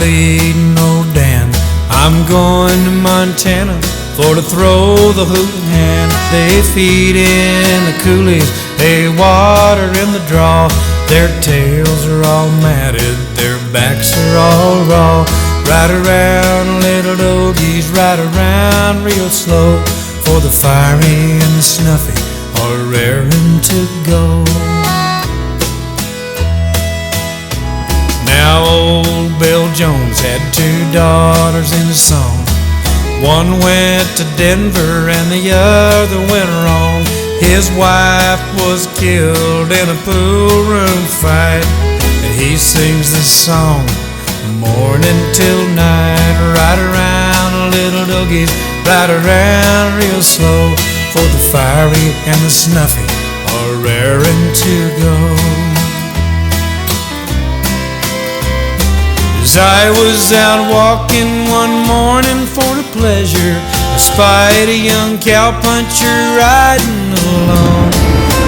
leading old Dan. I'm going to Montana for to throw the hooting hand. They feed in the coulees, they water in the draw. Their tails are all matted, their backs are all raw. Ride around, little doggies, ride around real slow, for the fiery and the snuffy are raring to go. Now old Bill Jones had two daughters in the song. One went to Denver and the other went wrong. His wife was killed in a pool room fight, and he sings this song morning till night. Ride around, little doggies, ride around real slow, for the fiery and the snuffy are raring to go. As I was out walking one morning for the pleasure, I spied a young cowpuncher riding along.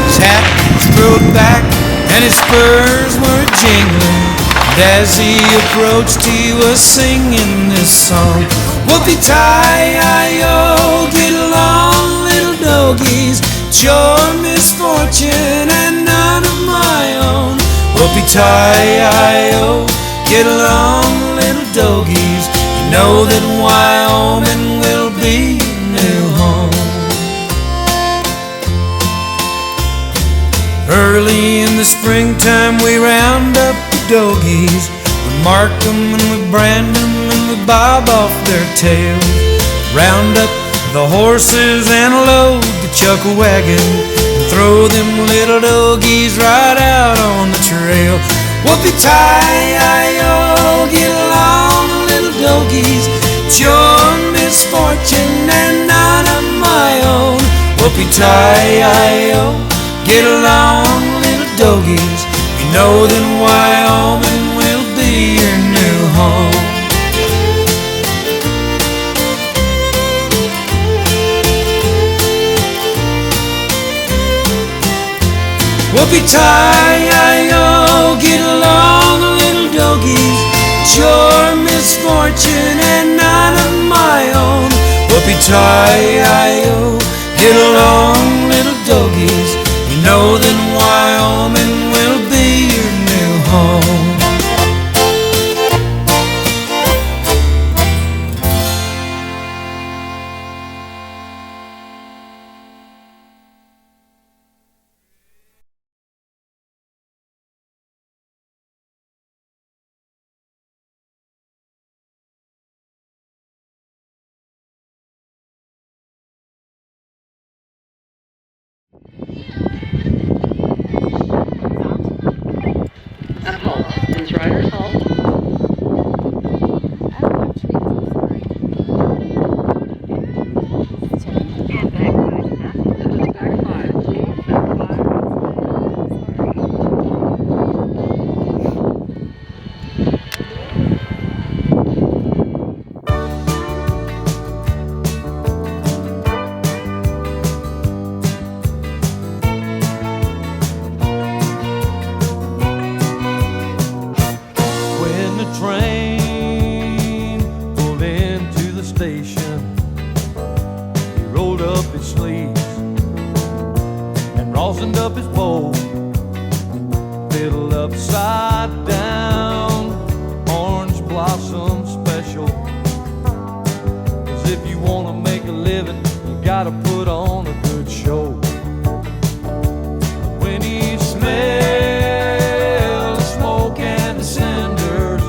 His hat was thrown back and his spurs were jingling, and as he approached he was singing this song. Whoopie-tie-I-O, get along little doggies, it's your misfortune and none of my own. Whoopie-tie-I-O, get along little doggies, you know that Wyoming will be your new home. Early in the springtime we round up the doggies, we mark them and we brand them and we bob off their tails. Round up the horses and load the chuckle wagon, and throw them little doggies right out on the trail. Whoopie-tie-I-O, get along little doggies, it's your misfortune and none of my own. Whoopie-tie-I-O, get along little doggies, you know that Wyoming will be your new home. Whoopie-tie-I-O, get along little doggies, it's your misfortune and none of my own. Whoopie-tie-I-O, get along little doggies, you know that Wyoming will be your new home. At halt. Please riders halt. Up his bowl, fiddle upside down, orange blossom special. 'Cause if you wanna make a living, you gotta put on a good show. When he smelled the smoke and the cinders,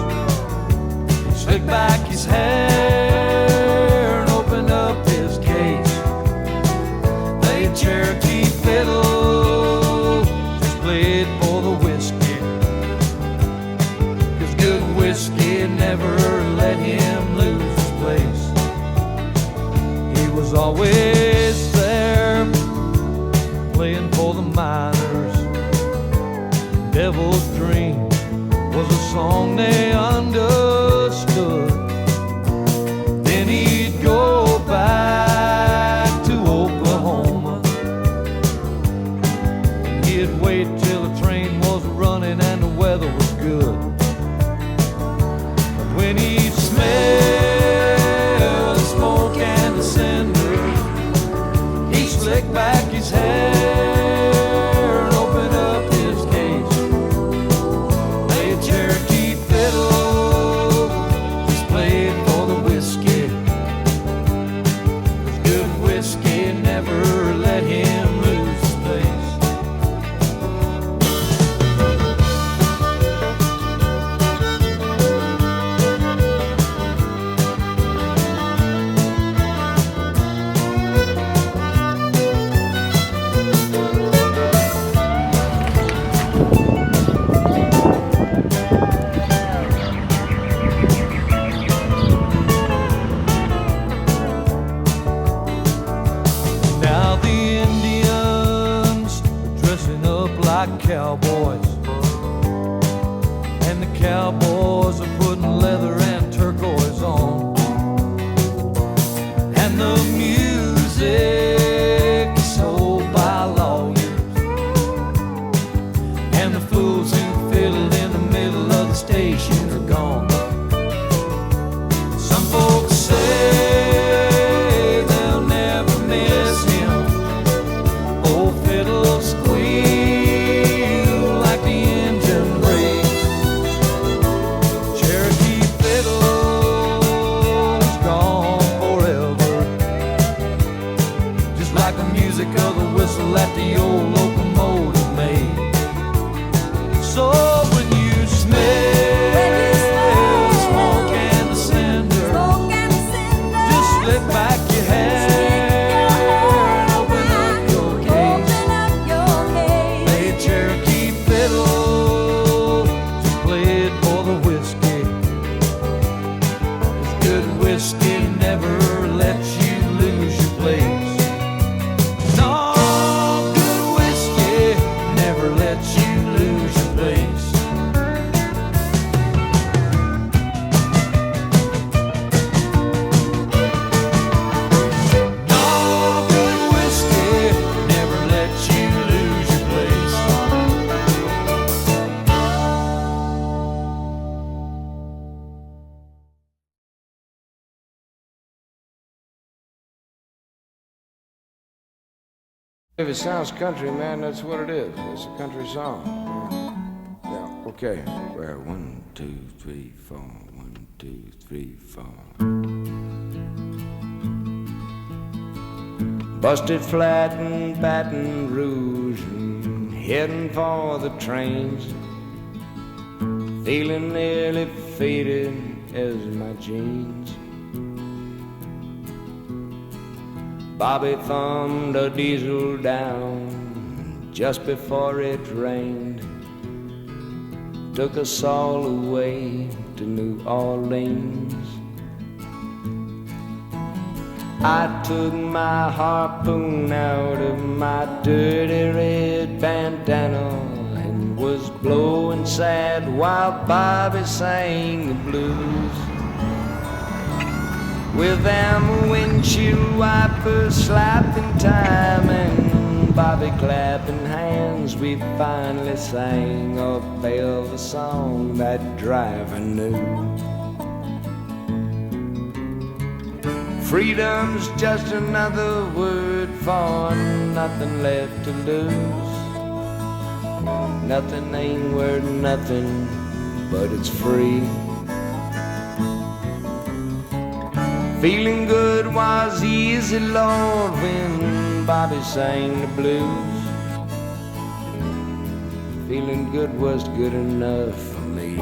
he slicked back his hair and opened up his case. They Cherokee fiddle for the whiskey, 'cause good whiskey never let him lose his place. He was always there, playing for the miners. Devil's Dream was a song they understood. Then he'd go back to Oklahoma, and he'd wait till the train was running and the weather was good. But when he cowboys, and the cowboys are putting leather and turquoise on, and the music is sold by lawyers, and the fools who fiddled in the middle of the station are gone. Some folks say they'll never miss him. Old fiddle squeal like the engine brakes. Cherokee fiddle's gone forever, just like the music of the whistle that the old locomotive made. So when you smell the smoke and the cinder, just slip back your hair and open up your case. Play a Cherokee fiddle, just play it for the whiskey. 'Cause good whiskey never lets you lose your place. No, good whiskey never lets you lose your place. No, good whiskey never lets you lose your place. If it sounds country, man, that's what it is. It's a country song. Yeah, okay. Well, 1, 2, 3, 4. 1, 2, 3, 4. Busted flat in Baton Rouge and heading for the trains. Feeling nearly faded as my jeans. Bobby thumbed a diesel down just before it rained. Took us all away to New Orleans. I took my harpoon out of my dirty red bandana and was blowing sad while Bobby sang the blues. With them windshield wipers slapping time and Bobby clapping hands, we finally sang a velvet song that driver knew. Freedom's just another word for nothing left to lose. Nothing ain't worth nothing, but it's free. Feeling good was easy, Lord, when Bobby sang the blues. Feeling good was good enough for me.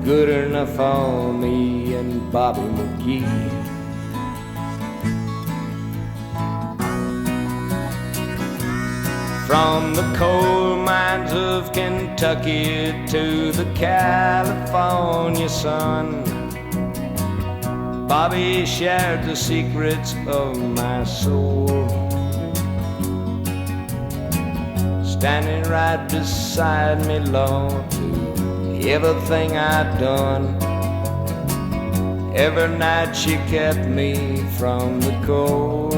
Good enough for me and Bobby McGee. From the coal mines of Kentucky to the California sun, Bobby shared the secrets of my soul. Standing right beside me, Lord, through everything I'd done. Every night she kept me from the cold.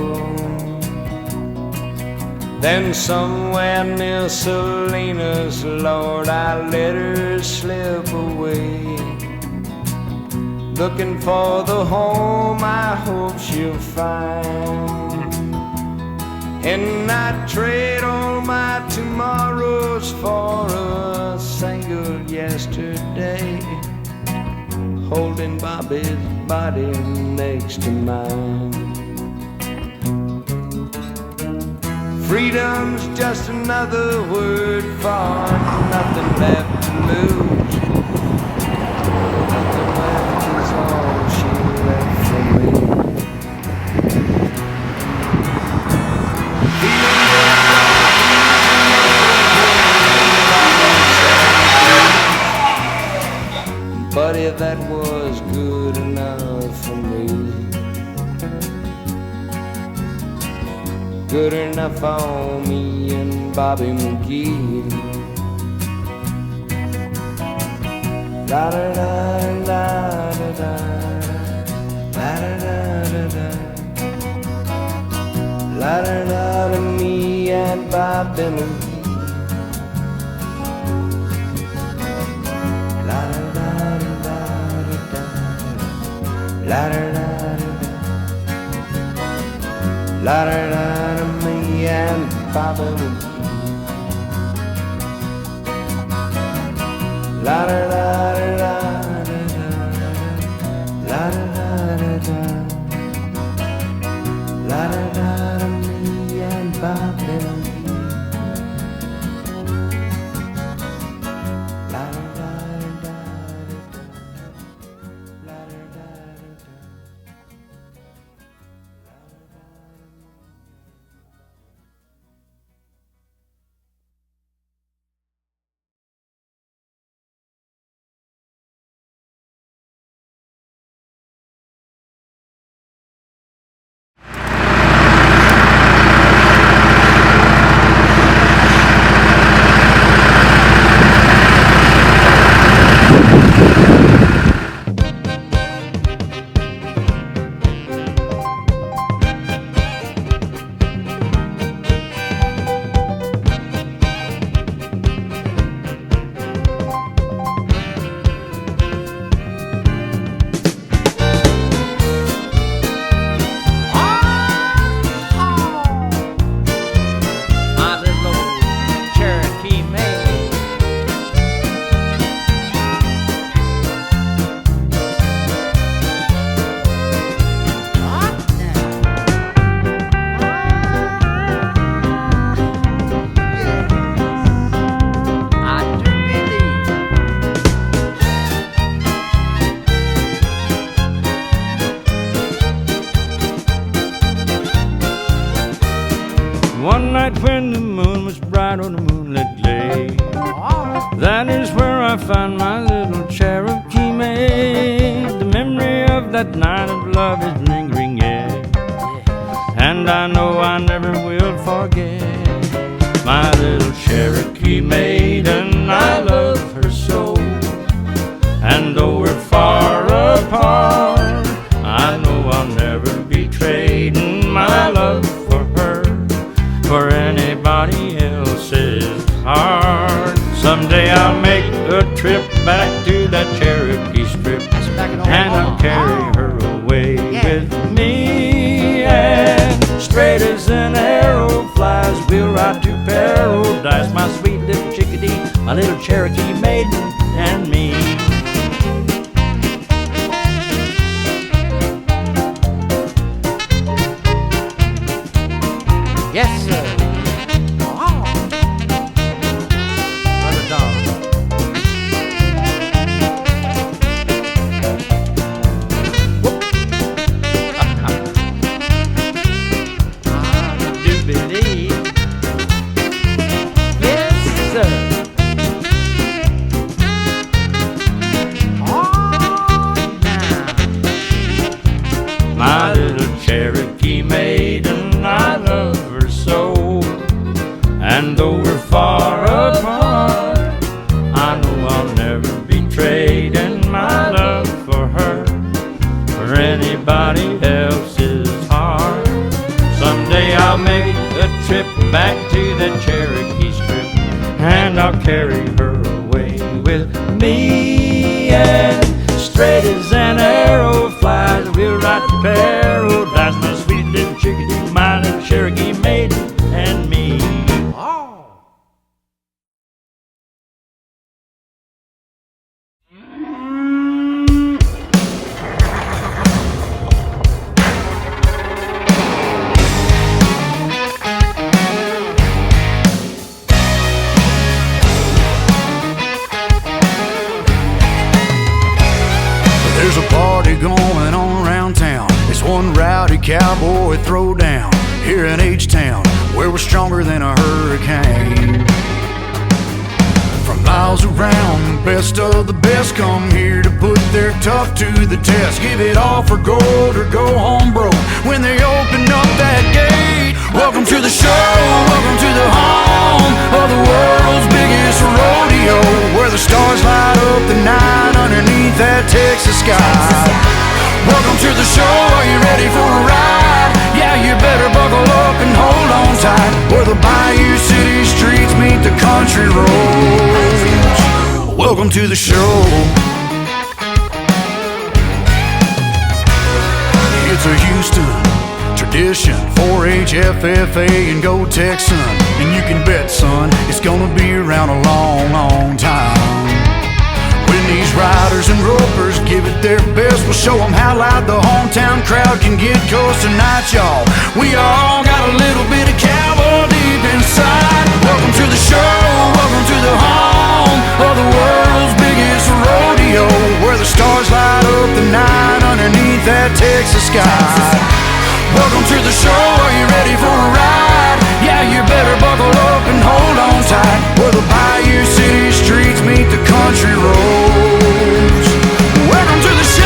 Then somewhere near Salinas, Lord, I let her slip away, looking for the home I hope she'll find. And I'd trade all my tomorrows for a single yesterday, holding Bobby's body next to mine. Freedom's just another word for nothing left to lose. Nothing left is all she left for me. Buddy, that was good enough for me. good enough for me and Bobby McGee. La da da da da da da da da da. La da da da, me and Bobby McGee. La da da da da da. La da da da. La da da da, me and Bobby McGee. La da da da da da. La da da da. La da da da, me and Bobby McGee. La da da da da. La da da da. One night when the moon was bright on a moonlit lake, that is where I found my little Cherokee maid. The memory of that night of love is lingering yet, and I know I never will forget my little Cherokee maid, and I love her so. And though we're far apart, I know I'll never be trading my love for her for anybody else's heart. Someday I'll make a trip back to that Cherokee Strip, and I'll carry her away with me. And straight as an arrow flies, we'll ride to paradise, my sweet little chickadee, my little Cherokee maiden, and me. Yes, sir. Wow. Brother Don. I do believe. Yes, sir. My little Cherokee maiden, I love her so. And though we're far apart, I know I'll never be trading my love for her for anybody else's heart. Someday I'll make a trip back to that Cherokee Strip, and I'll carry her away with me. And straight as an arrow flies, we'll ride to paradise, my sweet little chickadee, my little Cherokee maiden, and me. There's a party going on around town. It's one rowdy cowboy throwdown here in H-Town, where we're stronger than a hurricane. From miles around, the best of the best come here to put their tough to the test. Give it all for gold or go home broke when they open up that gate. Welcome to the show, welcome to the home of the world's biggest rodeo, where the stars light up the night underneath that Texas sky. Welcome to the show, are you ready for a ride? Yeah, you better buckle up and hold on tight, where the Bayou City streets meet the country roads. Welcome to the show. It's a Houston tradition, 4-H, FFA, and go Texan. And you can bet, son, it's gonna be around a long, long time. When these riders and ropers give it their best, we'll show them how loud the hometown crowd can get. 'Cause tonight, y'all, we all got a little bit of cowboy deep inside. Welcome to the show, welcome to the home of the world's biggest rodeo, where the stars light up the night underneath that Texas sky. Welcome to the show, are you ready for a ride? Yeah, you better buckle up and hold on tight, where the Bayou City streets meet the country roads. Welcome to the show.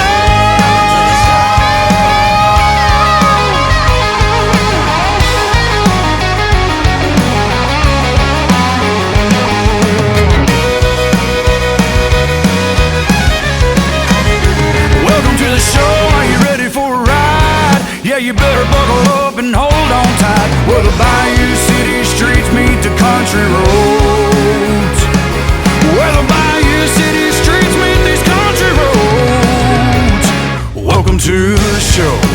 Welcome to the show, are you ready for a ride? Yeah, you better buckle up and hold on tight, where the Bayou City streets meet the country roads. Where the Bayou City streets meet these country roads. Welcome to the show.